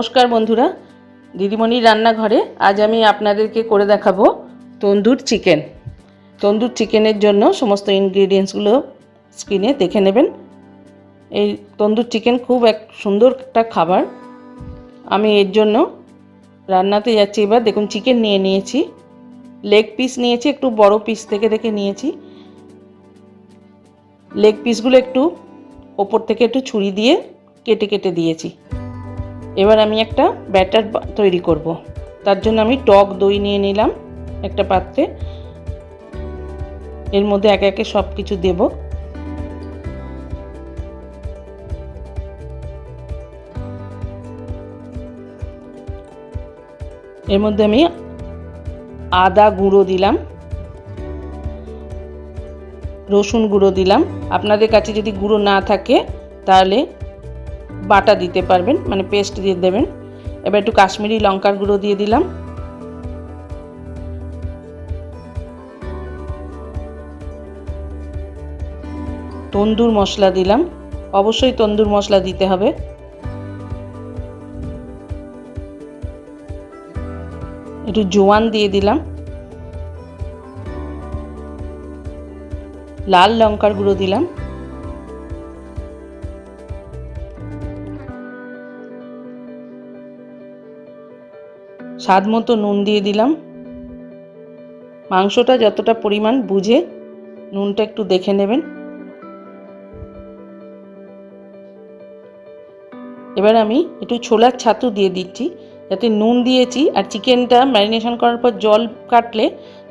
নমস্কার বন্ধুরা, দিদিমণির রান্নাঘরে আজ আমি আপনাদেরকে করে দেখাবো তন্দুর চিকেন। তন্দুর চিকেনের জন্য সমস্ত ইনগ্রেডিয়েন্টসগুলো স্ক্রিনে দেখে নেবেন। এই তন্দুর চিকেন খুব সুন্দর একটা খাবার। আমি এর জন্য রান্নাতে যাচ্ছি। এবার দেখুন, চিকেন নিয়েছি, লেগ পিস নিয়েছি, একটু বড় পিস থেকে দেখে নিয়েছি। লেগ পিসগুলো একটু ওপর থেকে একটু ছুরি দিয়ে কেটে কেটে দিয়েছি। এবার আমি একটা ব্যাটার তৈরি করব। তার জন্য আমি টক দই নিয়ে নিলাম একটা পাত্রে। এর মধ্যে একে একে সব কিছু দেব। এর মধ্যে আমি আদা গুঁড়ো দিলাম, রসুন গুঁড়ো দিলাম। আপনাদের কাছে যদি গুঁড়ো না থাকে তাহলে বাটা দিতে পারবেন, মানে পেস্ট দিয়ে দেবেন। এবার একটু কাশ্মীরি লঙ্কার গুঁড়ো দিয়ে দিলাম। তন্দুর মশলা দিলাম, অবশ্যই তন্দুর মশলা দিতে হবে। একটু জোয়ান দিয়ে দিলাম, লাল লঙ্কার গুঁড়ো দিলাম, স্বাদ মতো নুন দিয়ে দিলাম। মাংসটা যতটা পরিমাণ বুঝে নুনটা একটু দেখে নেবেন। এবার আমি একটু ছোলার ছাতু দিয়ে দিচ্ছি, যাতে নুন দিয়েছি আর চিকেনটা ম্যারিনেশন করার পর জল কাটলে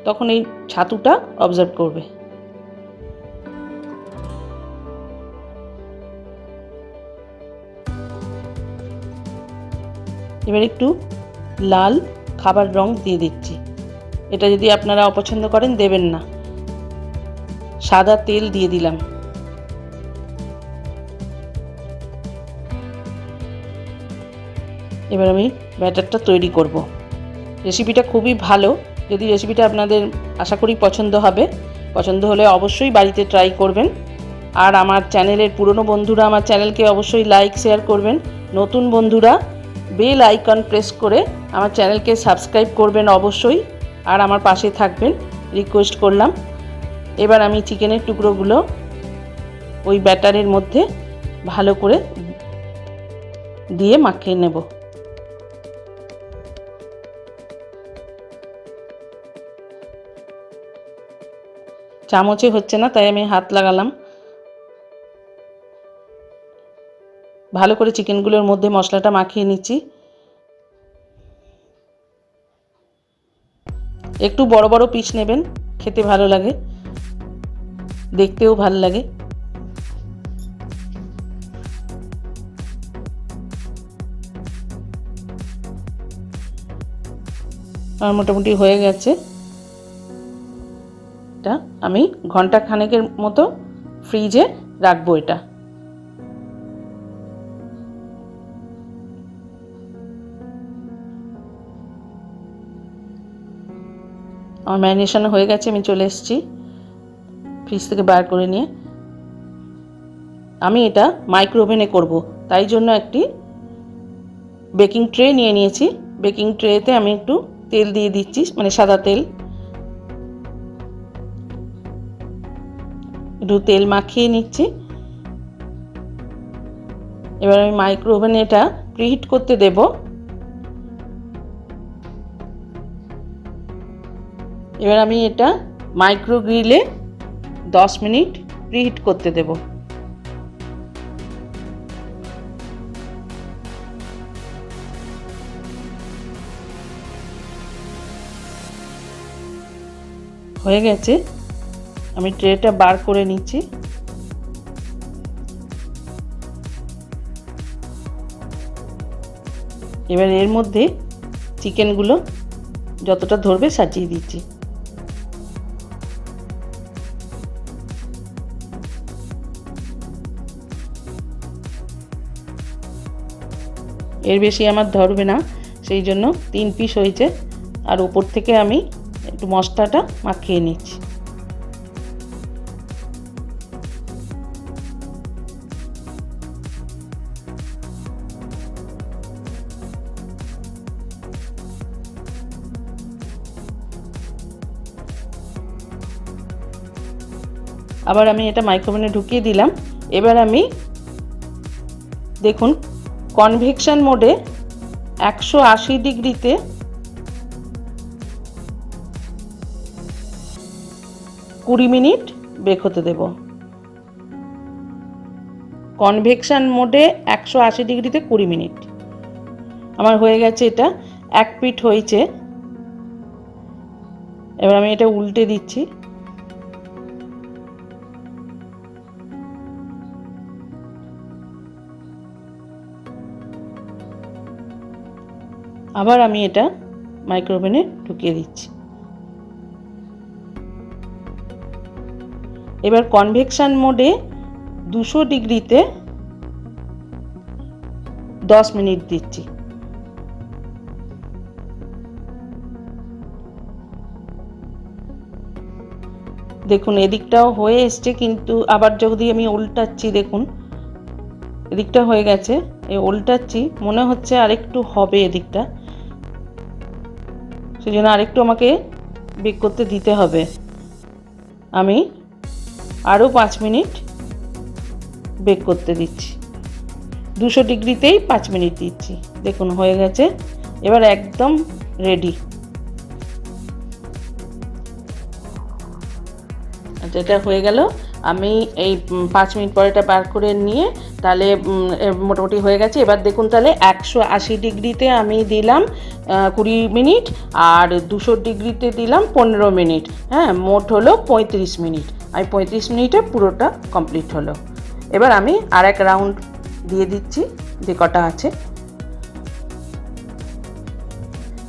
তখন এই ছাতুটা অবজর্ভ করবে। এবার একটু লাল খাবার রং দিয়ে দিচ্ছি। এটা যদি আপনারা অপছন্দ করেন দেবেন না। সাদা তেল দিয়ে দিলাম। এবার আমি ব্যাটারটা তৈরি করব। রেসিপিটা খুবই ভালো। যদি রেসিপিটা আপনাদের আশা করি পছন্দ হবে, পছন্দ হলে অবশ্যই বাড়িতে ট্রাই করবেন। আর আমার চ্যানেলের পুরনো বন্ধুরা আমার চ্যানেলকে অবশ্যই লাইক শেয়ার করবেন। নতুন বন্ধুরা বেল আইকন প্রেস করে আমার চ্যানেলকে সাবস্ক্রাইব করবেন অবশ্যই, আর আমার পাশে থাকবেন, রিকোয়েস্ট করলাম। এবার আমি চিকেনের টুকরোগুলো ওই ব্যাটারের মধ্যে ভালো করে দিয়ে মাখিয়ে নেব। চামচে হচ্ছে না, তাই আমি হাত লাগালাম। ভালো করে চিকেনগুলোর মধ্যে মশলাটা মাখিয়ে নিচ্ছি। একটু বড় বড় পিস নেবেন, খেতে ভালো লাগে, দেখতেও ভালো লাগে। আর মোটামুটি হয়ে গেছে। এটা আমি ঘন্টা খানেকের মতো ফ্রিজে রাখবো। এটা আমার ম্যারিনেশন হয়ে গেছে। আমি চলে এসেছি ফ্রিজ থেকে বার করে নিয়ে। আমি এটা মাইক্রো ওভেনে করব, তাই জন্য একটি বেকিং ট্রে নিয়ে নিয়েছি। বেকিং ট্রেতে আমি একটু তেল দিয়ে দিচ্ছি, মানে সাদা তেল। একটু তেল মাখিয়ে নিচ্ছি। এবার আমি মাইক্রো ওভেনে এটা প্রিহিট করতে দেব। এবার আমি এটা মাইক্রো গ্রিলে 10 মিনিট প্রিহিট করতে দেব। হয়ে গেছে। আমি ট্রেটা বার করে নিচ্ছি। এবার এর মধ্যে চিকেনগুলো যতটা ধরবে সাজিয়ে দিচ্ছি। এর বেশি আমার ধরবে না, সেই জন্য 3 পিস হয়েছে। আর উপর থেকে আমি একটু মশলাটা মাখিয়ে নিচ্ছি। আবার আমি এটা মাইক্রোওভেনে ঢুকিয়ে দিলাম। এবার আমি দেখুন কনভেকশন মোডে 180 ডিগ্রিতে 20 মিনিট বেক হতে দেব। কনভেকশন মোডে 180 ডিগ্রিতে 20 মিনিট আমার হয়ে গেছে। এটা এক পিঠ হয়েছে। এবার আমি এটা উল্টে দিচ্ছি। আবার আমি এটা মাইক্রোওভেনে ঢুকিয়ে দিচ্ছি। এবার কনভেকশন মোডে 200 ডিগ্রিতে 10 মিনিট দিচ্ছি। দেখুন এদিকটাও হয়ে এসছে, কিন্তু আবার যদি আমি উল্টাচ্ছি, দেখুন এদিকটা হয়ে গেছে, এই উল্টাচ্ছি, মনে হচ্ছে আরেকটু হবে এদিকটা, সেই জন্য আরেকটু আমাকে বেক করতে দিতে হবে। আমি আরও 5 মিনিট বেক করতে দিচ্ছি। 200 ডিগ্রিতেই 5 মিনিট দিচ্ছি। দেখুন হয়ে গেছে, এবার একদম রেডি। আচ্ছা, এটা হয়ে গেল। আমি এই 5 মিনিট পরে এটা বার করে নিয়ে তাহলে মোটামুটি হয়ে গেছে। এবার দেখুন তাহলে 180 ডিগ্রিতে আমি দিলাম 20 মিনিট, আর 200 ডিগ্রিতে দিলাম 15 মিনিট। হ্যাঁ, মোট হলো 35 মিনিট। আমি 35 মিনিটে পুরোটা কমপ্লিট হলো। এবার আমি আর এক রাউন্ড দিয়ে দিচ্ছি, যে কটা আছে।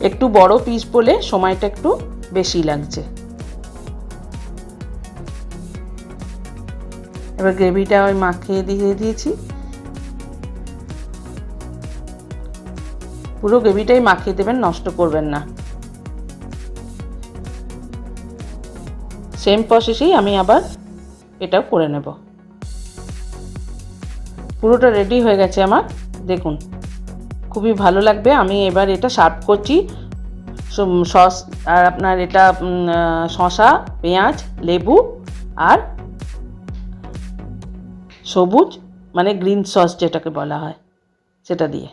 একটু বড় পিস বলে সময়টা একটু বেশি লাগছে। এবার গ্রেভিটা আমি মাখিয়ে দিয়ে দিয়েছি। পুরো গ্রেভিটাই মাখিয়ে দেবেন, নষ্ট করবেন না। সেম প্রসেসেই আমি আবার এটাও করে নেব। পুরোটা রেডি হয়ে গেছে আমার। দেখুন খুবই ভালো লাগবে। আমি এবার এটা সার্ভ করছি। সস আর আপনার এটা শসা, পেঁয়াজ, লেবু আর সবুজ মানে গ্রিন সস যেটাকে বলা হয় সেটা দিয়ে।